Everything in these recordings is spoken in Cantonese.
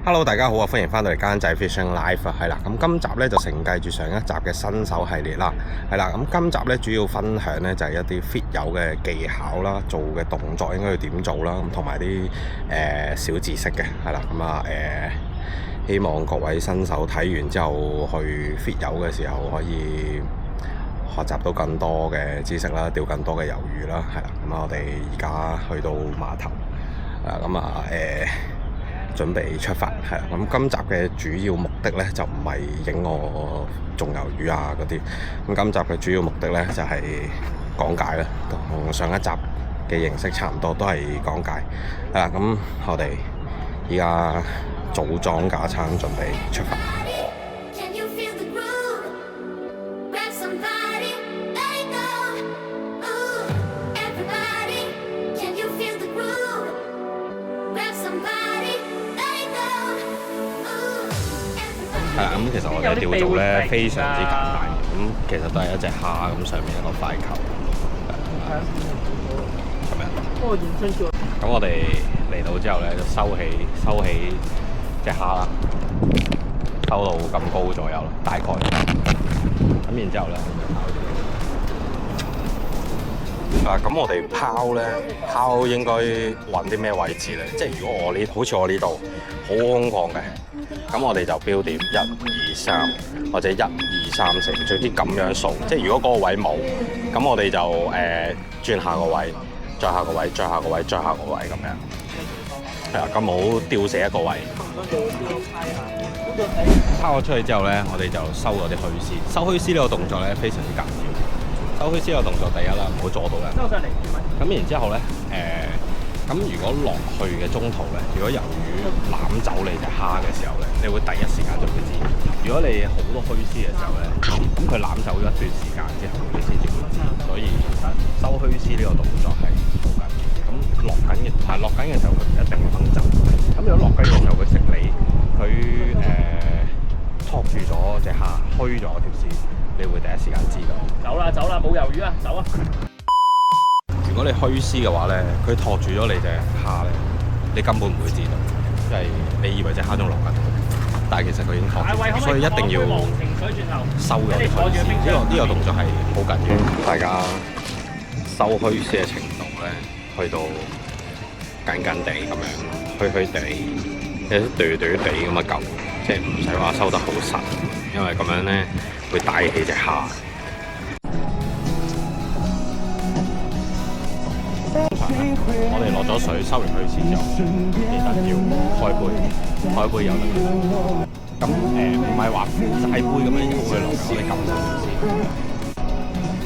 Hello， 大家好啊！歡迎翻到嚟間仔 Fishing Life 啊，係啦。咁今集咧就承繼住上一集嘅新手系列啦，係啦。咁今集咧主要分享咧就係一啲 fit 友嘅技巧啦，做嘅動作應該要點做啦，咁同埋啲小知識嘅，係啦。咁啊希望各位新手睇完之後去 fit 友嘅時候可以學習到更多嘅知識啦，釣更多嘅魷魚啦，係啦。咁啊，我哋而家去到碼頭準備出發，係啦。咁今集嘅主要目的咧就唔係影我中魷魚啊嗰啲，咁今集嘅主要目的咧就係講解啦，同上一集嘅形式差唔多，都係講解。係啦，咁我哋而家組裝架撐，準備出發。係啦，咁其實我哋釣做咧非常之簡單嘅，咁其實都係一隻蝦咁，上面一個快球咁樣。咁我哋嚟到之後咧，就收起隻蝦啦，收到咁高左右啦，大概。咁然之後咧，咁我哋拋應該揾啲咩位置咧？即係如果好似我呢度好空曠嘅，咁我哋就標點1、2、3或者1、2、3、4，總之咁樣數。即係如果嗰個位冇，咁我哋就轉下個位，再下個位，再下個位，再下個位咁樣。係啊，咁冇吊死一個位。拋咗出去之後咧，我哋就收咗啲虛絲。收虛絲呢個動作咧非常之緊要。收虛絲呢個動作第一啦，唔好阻到人。咁然之後咧，咁如果落去嘅中途咧，如果魷魚攬走你隻蝦嘅時候咧，你會第一時間就會知。如果你好多虛絲嘅時候咧，咁佢攬走咗一段時間之後，你先至會知。所以收虛絲呢個動作係好緊要。咁落緊嘅時候佢唔一定會掹走。咁如果落緊嘅時候佢食你，佢托住咗隻蝦，虛咗條絲，你會第一時間知道。走啦，冇魷魚啊，走啊！如果你虛絲嘅話咧，佢托住咗你隻蝦咧，你根本唔會知道，因為你以為隻蝦仲落緊，但係其實佢已經托住，所以一定要收咗啲虛絲。呢個動作係好緊要，大家收虛絲嘅程度咧，去到緊地咁樣，虛地，有啲嗲地咁嘅嚿，即係唔使話收得好實，因為咁樣咧會帶起隻蝦。我哋落咗水，收完虛絲之後，記得要開杯有得嘅。咁唔係話大杯咁樣遊佢落嘅，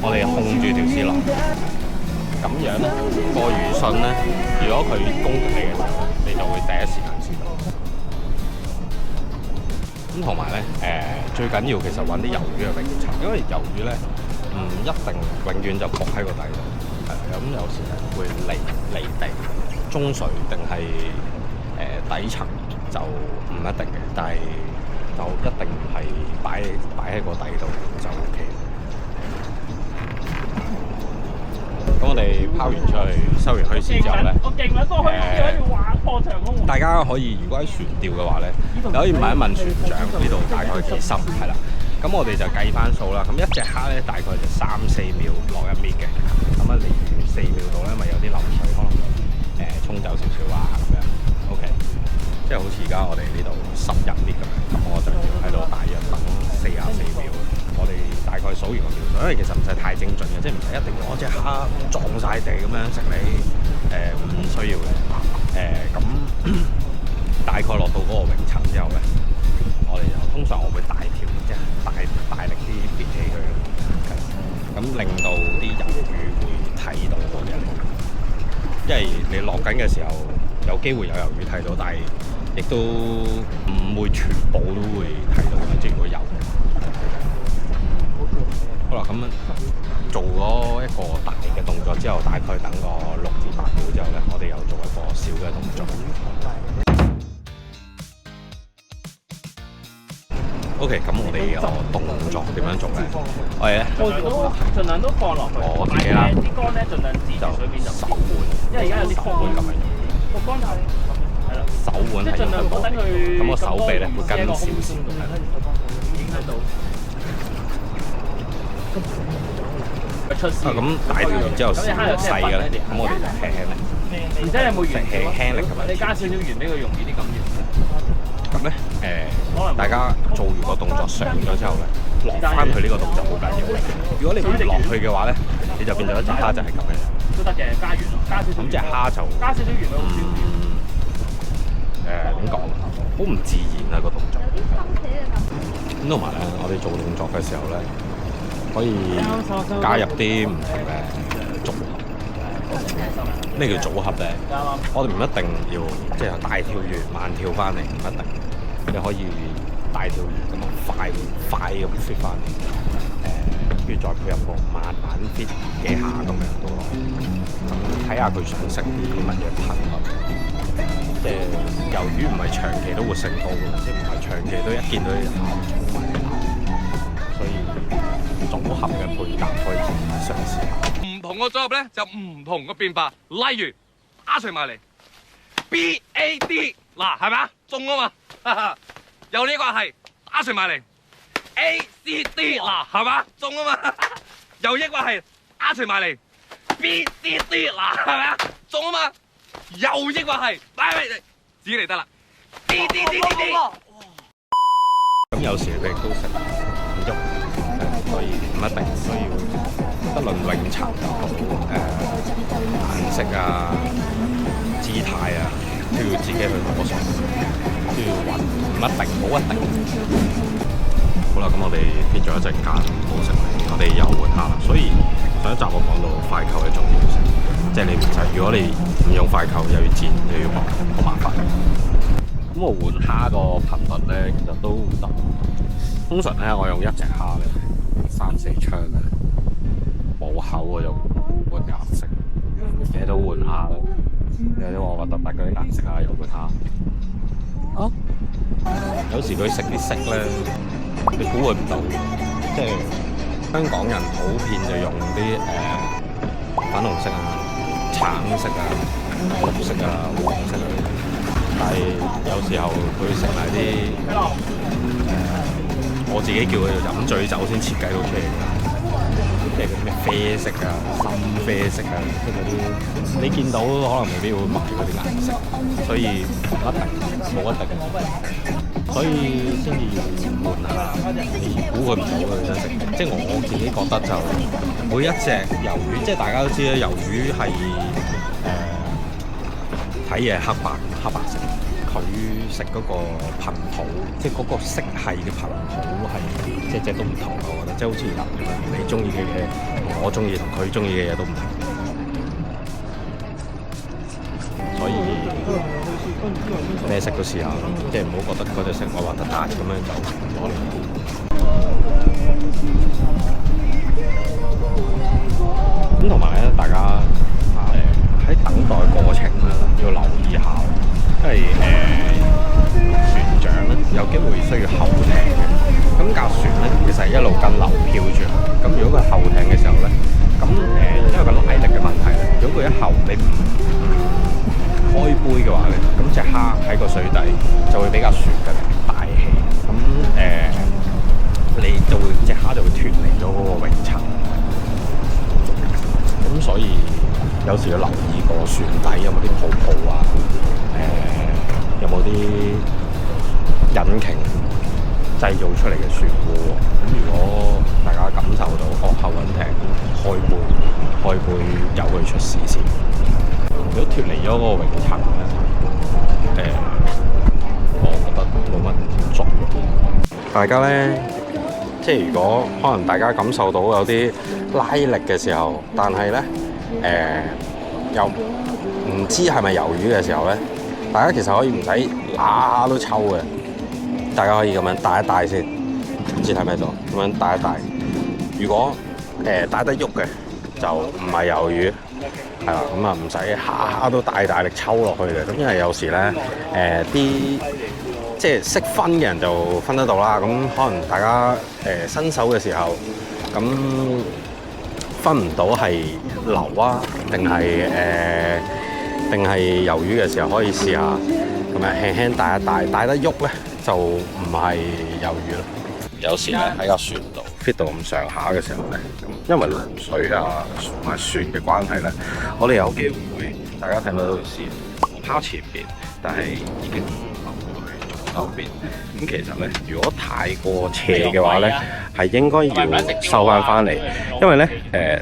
我哋撳住條絲，我哋控住條絲落。咁樣咧，個魚訊咧，如果佢攻擊你嘅時候咧，你就會第一時間知道。咁同埋咧，最緊要其實揾啲魷魚嘅泳層，因為魷魚咧唔一定永遠就伏喺個底度。咁有時會離地，中水定係底層就唔一定嘅，但係就一定唔係擺喺個底度就 OK。咁我哋拋完出去，收完虛絲之後咧，大家可以如果喺船釣嘅話咧，你可以問一問船長呢度大概幾深，係啦。咁我哋就計翻數啦。咁一隻蝦咧大概就3-4秒落1米嘅。咁啊，例如4秒度咧，咪有啲流水可能沖走少少啊咁樣。OK， 即係好似而家我哋呢度11米咁樣。咁我就要喺度大約等44秒。我哋大概數完個秒數，因為其實唔使太精準嘅，即係唔使一定攞隻蝦撞晒地咁樣食你。唔需要嘅。咁大概落到嗰個泳層之後咧，我哋就通常我會大條，即係大力啲別起佢，咁令到啲魷魚會睇到嗰隻，因為你落緊嘅時候有機會有魷魚睇到，但係亦都唔會全部都會睇到嘅，即係如果有。好啦，咁做咗一個大嘅動作之後，大概等個6至8秒之後咧，我哋又做一個小嘅動作。OK， 咁我哋個動作點樣做咧？我哋咧盡量都放落去，我自己啦，啲竿咧盡量支住水面就手換，因為而家有啲風咁樣。個竿就係手腕係用得多，咁個手臂咧會跟少少，影響到。出事。咁大條完之後細嘅咧，咁我哋就輕輕力，而且有冇鉛條？輕力咁樣。你加少少鉛俾佢容易啲感染。咁咧大家做完個動作上咗之後咧，落翻去呢個動作好緊要。如果你唔落去嘅話咧，你就變咗一隻蝦就係咁嘅。都得嘅，加鉛，加少少。咁隻蝦就加少少鉛咯。點講？好唔自然啊個動作。咁同埋咧，我哋做動作嘅時候咧，可以加入啲唔同嘅組合。咩叫組合咧？我哋唔一定要即係大跳完慢跳翻嚟，唔一定。你可以大跳完咁啊，快咁 fit 翻嚟。跟住再配合個慢慢 fit 幾下咁樣都咯。咁睇下佢想食啲乜嘢頻率。即係魷魚唔係長期都活性高嘅，即係唔係長期都一見到啲蝦衝埋嚟咬，所以組合嘅配搭可以嘗試下。唔同嘅組合咧就唔同嘅變化，例如打除埋嚟 BAD 嗱係咪啊？中啊嘛，有呢個係打除埋嚟 ACD 嗱係嘛？中啊嘛，又抑或係打除埋嚟 BDD 嗱係咪啊？中啊嘛。又抑或係，自己嚟得啦。咁有時佢亦都食唔喐，所以唔一定需要，不論泳層又好，顏色啊、姿態啊，都要自己去摸索，都要揾，唔一定，冇一定。好啦，咁我哋撇咗一陣間冇食，我哋又換下啦。所以上一集我講到快扣嘅重要性。即係你唔使，如果你唔用快扣，又要剪又要磨，好麻煩。咁我換蝦個頻率咧，其實都得。通常咧，我用一隻蝦咧3-4槍嘅，冇口我就換顏色，嘢都換下咯。有啲我覺得嗰啲顏色啊，又換下。啊！有時佢食啲色咧，你估佢唔到，即係香港人普遍就用啲粉紅色啊。橙色啊、綠色啊、黃色啊，但係有時候佢食埋啲我自己叫佢飲醉酒先設計到出嚟嘅，即係嗰啲咩啡色啊、深啡色啊，即係嗰啲你見到可能未必會買嗰啲顏色，所以唔一定冇一定，所以先至要換下，你估佢唔到佢想食。即係我自己覺得就每一隻魷魚，即係大家都知啦，魷魚係睇嘢黑白色，佢食嗰個頻譜，即係嗰個色系嘅頻譜係隻隻都唔同，我覺得即係好似人咁樣，你中意嘅嘢，我中意同佢中意嘅嘢都唔同，所以咩色都試下，即係唔好覺得嗰隻色我核突大咁樣就攞嚟。咁同埋咧，大家喺等待過程咧要留意下，因為船長咧有機會需要後艇嘅。咁架船咧其實係一路跟流漂住。咁如果佢後艇嘅時候咧，咁因為個拉力嘅問題咧，如果佢一後你唔開杯嘅話咧，咁隻蝦喺個水底就會比較船嘅大氣。咁你就會隻蝦就會脫離咗嗰個泳層。咁所以有時要留意個船底有冇啲泡泡啊，有冇啲引擎製造出嚟嘅漩渦。咁如果大家感受到後運艇開杯由佢出事先。如果脫離咗嗰個泳層咧，我覺得冇乜作用。大家咧，即係如果可能大家感受到有啲拉力嘅時候，但係咧又唔知係咪魷魚嘅時候咧，大家其實可以唔使下都抽嘅，大家可以咁樣帶一帶先，唔知睇咩咗，咁樣帶一帶。如果帶得喐嘅就唔係魷魚，係啦，咁啊唔使下下都大力抽落去嘅，咁因為有時咧啲即係識分嘅人就分得到啦。咁可能大家新手嘅時候，咁分唔到係流啊定係魷魚嘅時候，可以試下同埋輕輕帶一帶，帶得喐咧就唔係魷魚啦。有時咧喺架船度 fit 到咁上下嘅時候咧，因為流水啊同埋船嘅關係咧，我哋有機會大家睇到條線拋前邊，但係已經流去後邊。咁其實咧，如果太過斜嘅話咧，係應該要收翻嚟，因為咧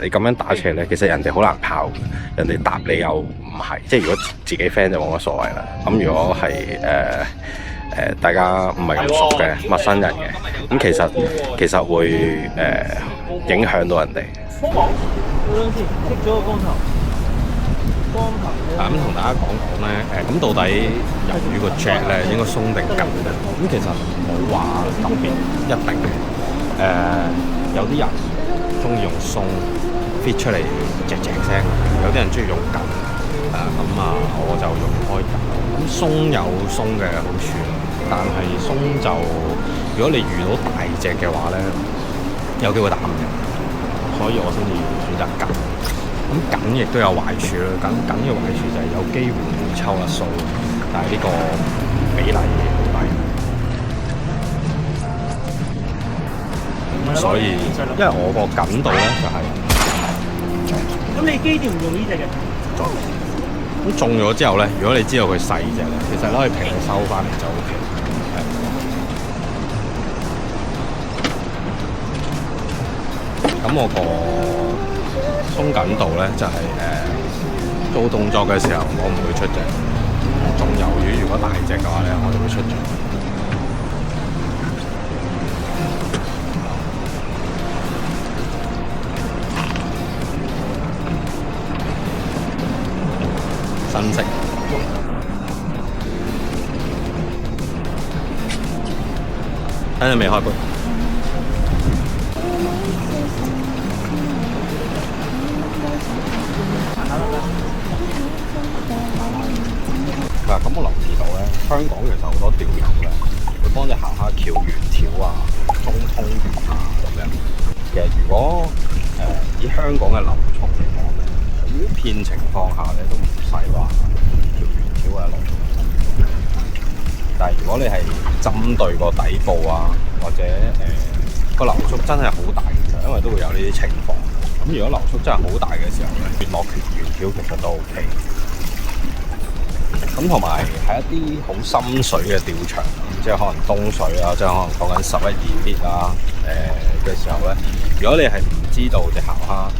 你咁樣打斜咧，其實人哋好難拋，人哋答你又唔係，即係如果自己 friend 就冇乜所謂啦。咁如果係大家唔係咁熟嘅陌生人嘅，咁其實會影響到人哋。剔咗個光頭。咁同大家講講咧，咁到底魷魚個 jack 咧應該鬆定緊咧？咁其實冇話特別一定嘅。有啲人中意用鬆 fit 出嚟隻聲，有啲人中意用緊。我就用開緊。咁鬆有鬆嘅好處，但係鬆就如果你遇到大隻嘅話咧，有機會打唔贏，所以我先至選擇緊。咁緊亦都有壞處啦，緊嘅壞處就係有機會會抽甩數，但係呢個比例好低。咁所以，因為我個緊度咧就係、咁你機電唔用呢隻嘅？咁中咗之後咧，如果你知道佢細隻咧，其實你可以平收翻嚟就 OK。咁我個鬆緊度咧就係、做動作嘅時候我唔會出隻，中魷魚如果大隻嘅話咧，我就會出隻。新式。睇你未開杯。嗱，咁我留意到咧，香港其實好多釣友咧，會幫隻鹹蝦翹圓條啊、中通魚啊咁樣。其實如果以香港嘅流速嚟講咧，普遍情況下咧都唔使話翹圓條啊落。但係如果你係針對個底部啊，或者個流速真係好大嘅，因為都會有呢啲情況。咁如果流速真係好大嘅時候咧，落圓條其實都 OK。咁同埋喺一啲好深水嘅釣場，即係可能東水啊，即係可能講緊11、12 啦嘅時候咧，如果你係唔知道隻鹹蝦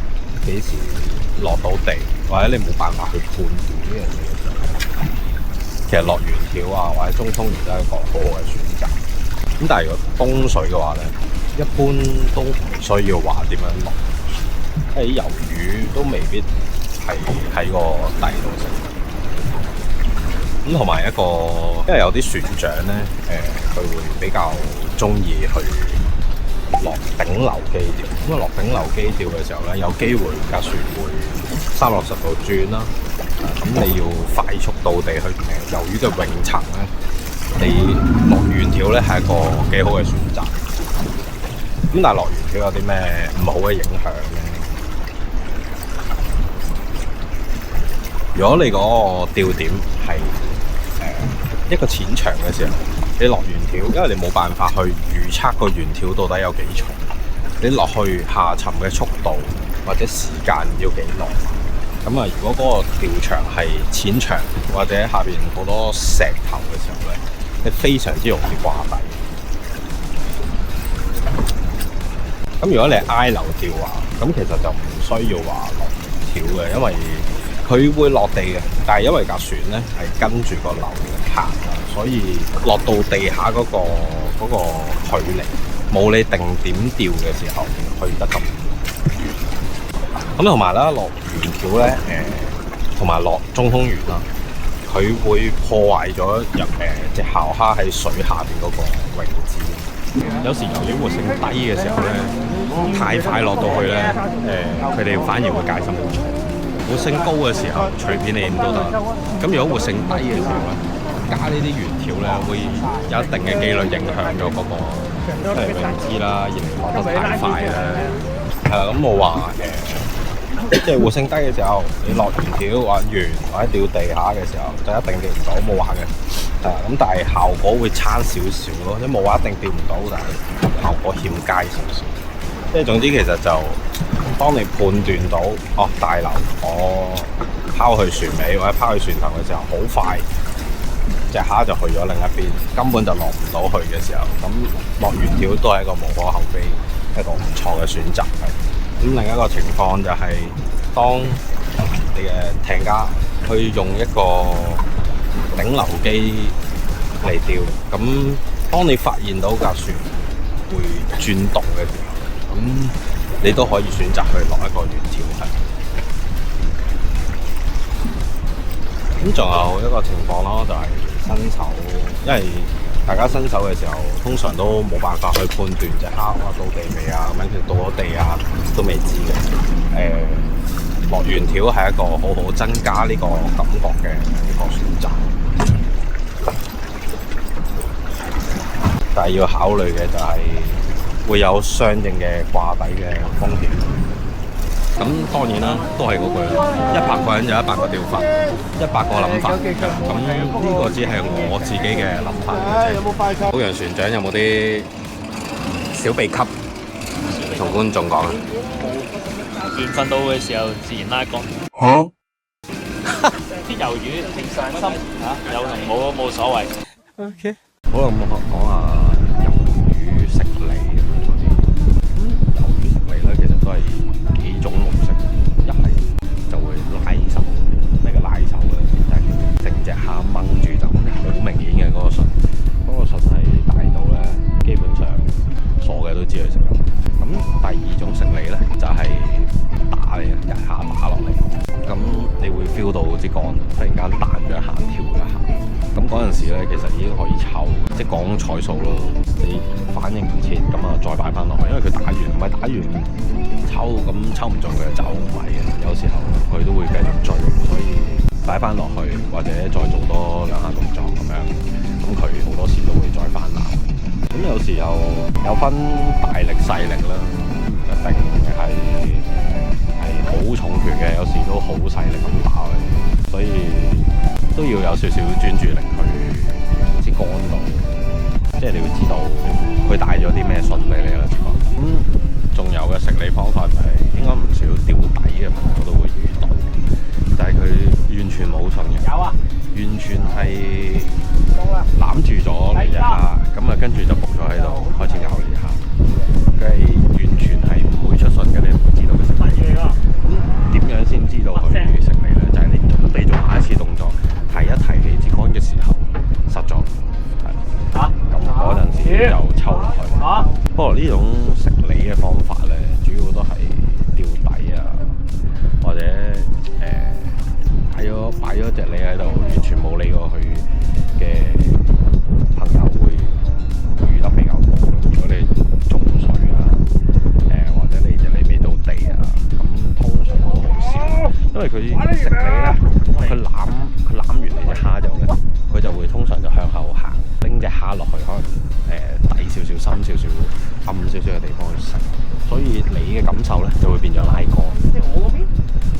幾時落到地，或者你冇辦法去判斷呢樣嘢嘅時候，其實落圓條啊或者中通魚都係一個好好嘅選擇。咁但係如果東水嘅話咧，一般都唔需要話點樣落，因為啲魷魚都未必係喺個底度食。咁同埋一個，因為有啲船長咧，佢會比較中意去落頂流機釣。咁啊，落頂流機釣嘅時候咧，有機會架船會360度轉啦。咁你要快速到地去魷魚嘅泳層咧，你落圓條咧係一個幾好嘅選擇。咁但係落圓條有啲咩唔好嘅影響咧？如果你嗰個釣點係一個淺場嘅時候，你落圓條，因為你冇辦法去預測個圓條到底有幾重，你落去下沉嘅速度或者時間要幾耐。咁啊，如果嗰個釣場係淺場或者下邊好多石頭嘅時候咧，你非常之容易掛底。咁如果你係挨流釣啊，咁其實就唔需要話落圓條嘅，因為佢會落地嘅，但係因為架船咧係跟住個流行啊，所以落到地下嗰個距離冇你定點釣嘅時候去得咁。咁同埋啦，落圓條咧，同埋落中通魚啦，佢會破壞咗隻鹹蝦喺水下邊嗰個位置。有時由於活性低嘅時候咧，太快落到去咧，佢哋反而會戒心好重。活性高嘅時候，隨便你點都得。咁如果活性低嘅時候咧，加呢啲圓條咧，會有一定嘅機率影響咗嗰個泳姿啦，而落得太快啦。係啦，咁我話即係活性低嘅時候，你落圓條或者圓或者掉地下嘅時候，就一定掉唔到冇話嘅。咁但係效果會差少少咯，即係冇話一定掉唔到，但係效果欠佳少少。即係總之其實就當你判斷到大流，我拋去船尾或者拋去船頭嘅時候，好快隻蝦就去咗另一邊，根本就落唔到去嘅時候，咁落圓條都係一個無可厚非一個唔錯嘅選擇。咁另一個情況就係、當你嘅艇家去用一個頂流機嚟釣，咁當你發現到架船會轉動嘅時候，咁你都可以選擇去落一個圓條。咁仲有一個情況咯，就係、新手，因為大家新手嘅時候，通常都冇辦法去判斷隻蝦到地未啊，咁樣其實到咗地啊都未知嘅。落圓條係一個好好增加呢個感覺嘅一個選擇，但係要考慮嘅就係會有相應嘅掛底嘅風險。咁當然啦，都係嗰句，100個人有100個釣法，100個諗法。咁呢個只係我自己嘅諗法嘅啫。好洋船長有冇啲小秘笈同觀眾講啊？緣分到嘅時候，自然拉桿。啲魷魚平上心有同冇所謂。OK。好啦，咁我講下魷魚食脷咁嗰啲。魷魚食脷咧，其實都係幾種模式。一係就會拉手，咩叫拉手咧？就係成隻蝦掹住就好明顯嘅嗰個唇，嗰個唇係大到咧，基本上傻嘅都知佢食咁。咁第二種食脷咧，就係打你，一下打落嚟，咁你會 feel 到支竿突然間彈咗一下，跳咗一下。咁嗰陣時咧，其實已經可以抽，即係講彩數咯。你反應唔切，咁啊再擺翻落去，因為佢打完唔係打完抽，咁抽唔中佢就走唔係嘅。有時候佢都會繼續追，所以擺翻落去或者再做多2下動作咁樣，咁佢好多時都會再翻撈。咁有時候有分大力細力啦，唔一定係好重拳嘅，有時都好細力咁打嘅，所以都要有少少專注力去支竿度，即係你會知道佢帶咗啲咩信俾你啦。咁仲有嘅食脷方法就係應該唔少釣底嘅朋友都會遇到，就係佢完全冇信嘅，有啊，完全係攬住咗你隻蝦，咁啊跟住就伏咗喺度開始咬你隻蝦，佢係完全係唔會出信嘅，你唔會知道佢食乜嘢。咁點樣先知道佢食脷咧？就係你準備做下一次動作，提一提你支竿嘅時候失咗，咁嗰陣時就抽落去。不過呢種食脷嘅方法咧，主要都係吊底啊，或者擺咗隻脷喺度，完全冇理過佢嘅朋友會遇得比較多。如果你中水啊，或者你隻脷未到地啊，咁通常都好少，因為佢食脷咧，佢攬完你隻蝦之後咧，佢就會通常就向後行，拎隻蝦落去，可能底少少、深少少、暗少少嘅地方去食，所以你嘅感受咧就會變咗拉桿。即係我嗰邊。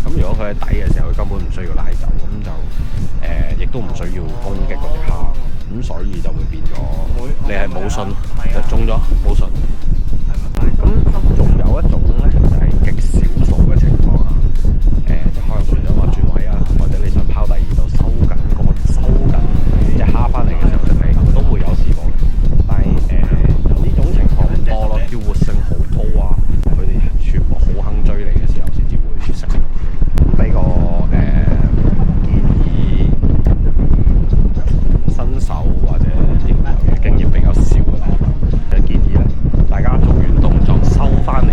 咁如果佢喺底嘅時候，佢根本唔需要拉走，咁就亦都唔需要攻擊嗰隻蝦，咁所以就會變咗你係冇信就中咗冇信。咁仲有一種咧，就係極少數嘅情況啊，即係可能除咗話轉位啊，或者你想拋第二度收緊隻蝦翻嚟嘅時候，你都會有試過嘅。但係呢種情況唔多咯，叫活性好高啊，佢哋全部好肯追你嘅時候先至會食。咁俾個建議新手或者釣魚經驗比較少嘅朋友，就建議咧，大家做完動作收翻嚟，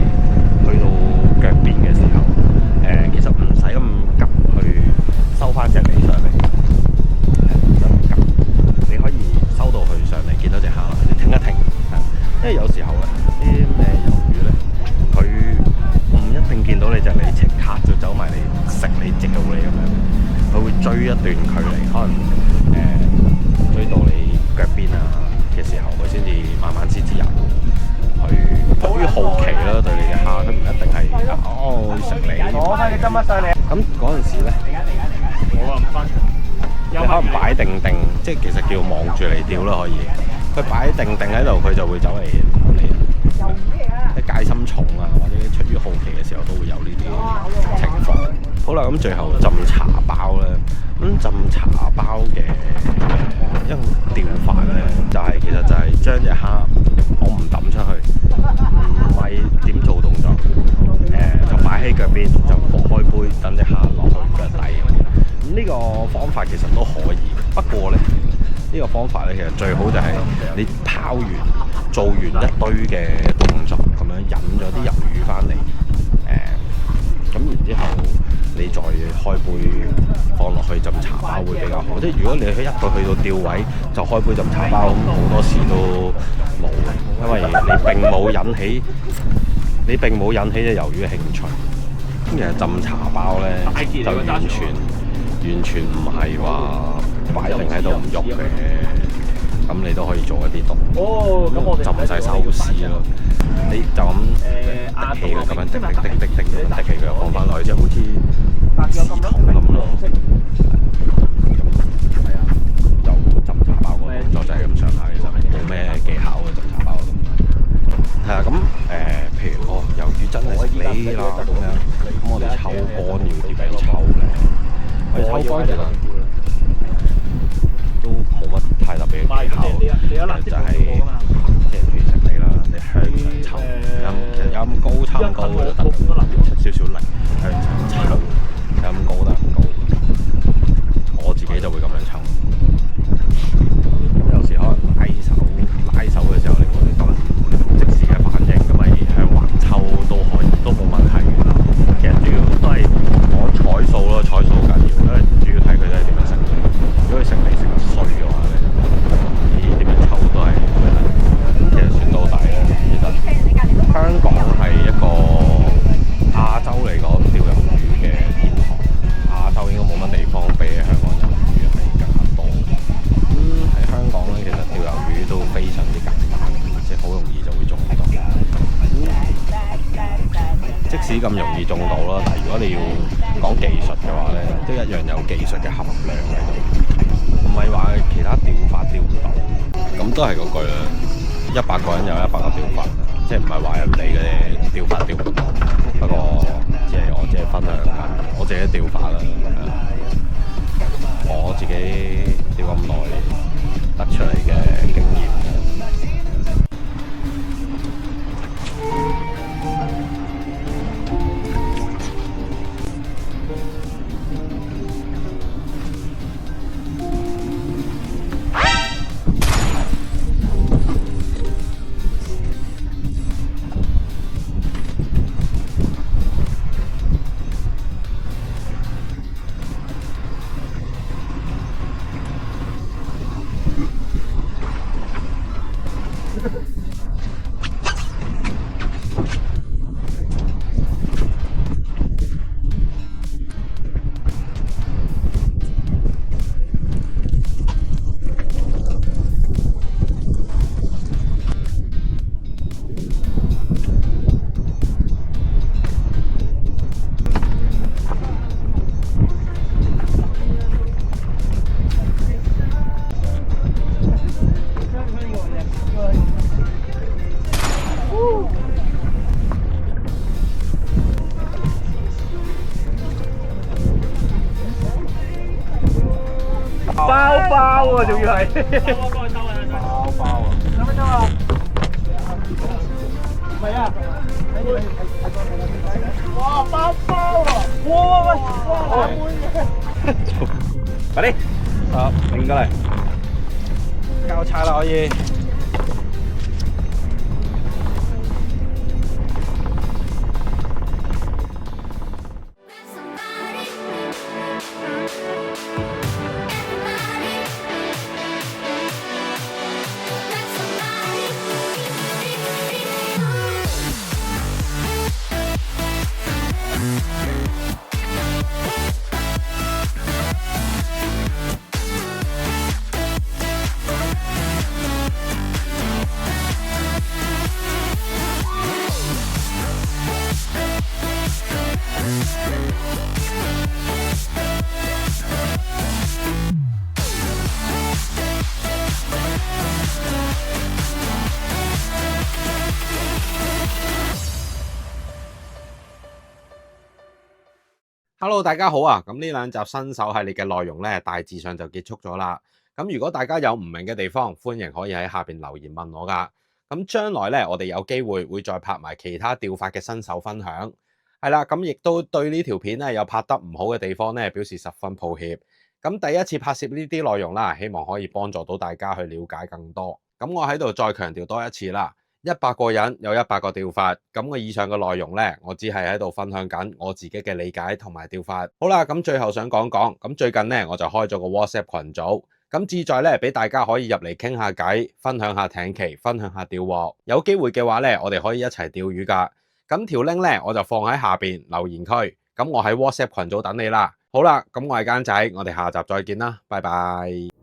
去到腳邊嘅時候，其實唔使咁急去收翻隻脷上嚟，唔使咁急，你可以收到佢上嚟，見到隻蝦啦，你停一停，因為有時候啲咩魷魚咧，佢唔一定見到你隻脷，即刻就走埋嚟食你嚼你咁樣，佢會追一段距離，可能追到你腳邊啊嘅時候，佢先至慢慢先至入。咁出於好奇啦，對你嘅蝦，佢唔一定係食你。攞翻啲金乜上嚟。咁嗰陣時咧，我唔分。你可能擺定，即係其實叫望住嚟釣啦，可以。佢擺定喺度，佢就會走嚟你。啲戒心重啊，或者出於好奇嘅時候，都會有呢啲情況。好啦，咁最後浸茶包咧，咁浸茶包嘅一種釣法咧，其實就係將隻蝦我唔抌出去，唔係點做動作，就擺喺腳邊，就放開杯，等隻蝦落去腳底。咁呢個方法其實都可以，不過咧呢個方法咧，其實最好就係你拋完做完一堆嘅動作，咁樣引咗啲魷魚翻嚟，咁然之後你再開杯放落去浸茶包會比較好。即係如果你一到去到釣位就開杯浸茶包，咁好多時都冇，因為你並冇引起隻魷魚嘅興趣。咁其實浸茶包咧就完全唔係話擺定喺度唔喐嘅。咁你都可以做一啲動作，浸晒收絲咯。你就咁滴氣佢咁樣滴氣佢又放翻落去，即係好似絲筒咁咯。就浸茶包個動作就係咁上下，其實冇咩技巧嘅浸茶包個動作。係啊，咁譬如魷魚真係食你啦咁樣，咁我哋抽乾要點樣抽咧？我哋抽乾都冇乜太特別嘅技巧，就係即係譬如食你啦，你向上抽，其實有咁高差唔高就得，出少少力向上抽，有咁高得唔高，我自己就會咁樣抽。咁有時可能拉手嘅時候，你冇啲咁即時嘅反應，咁咪向橫抽都可以，都冇問題嘅。其實主要都係講彩數咯，彩數好緊要，因為主要睇佢哋係點樣食。如果佢食你食得衰嘅話咧，你點樣抽都係其實算到底咧。其實香港係一個亞洲嚟講釣魷魚嘅天堂，亞洲應該冇乜地方比起香港魷魚係更加多。喺香港咧，其實釣魷魚都非常之簡單，即係好容易就會中到。即使咁容易中到啦，但係如果你要講技術嘅話咧，都一樣有技術嘅含量喺度。唔係話其他釣法釣唔到，咁都係嗰句啦。100個人有100個釣法，即係唔係話人哋嘅釣法釣唔到。不過我只係分享緊我自己釣法啦。我自己釣咁耐得出嚟嘅經驗。包喎，仲要係包啊！有乜啊？唔係啊！哇，包啊！哇！快啲！好，拎過嚟，交叉啦可以。Hello， 大家好啊！咁呢兩集新手系列嘅內容呢，大致上就結束咗啦。咁如果大家有唔明嘅地方，歡迎可以喺下邊留言問我噶。咁將來呢，我哋有機會再拍埋其他釣法嘅新手分享。係啦，咁亦都對呢條片呢有拍得唔好嘅地方呢，表示十分抱歉。咁第一次拍攝呢啲內容啦，希望可以幫助到大家去了解更多。咁我喺度再強調多一次啦。100個人有100個釣法，咁我以上嘅內容呢，我只係喺度分享緊我自己嘅理解同埋釣法。好啦，咁最後想講講，咁最近呢，我就開咗個 WhatsApp 群組，咁志在呢，俾大家可以入嚟傾下偈，分享下艇期，分享下釣獲。有機會嘅話呢，我哋可以一齊釣魚噶。咁條 link 呢，我就放喺下邊留言區，咁我喺 WhatsApp 群組等你啦。好啦，咁我係間仔，我哋下集再見啦，拜拜。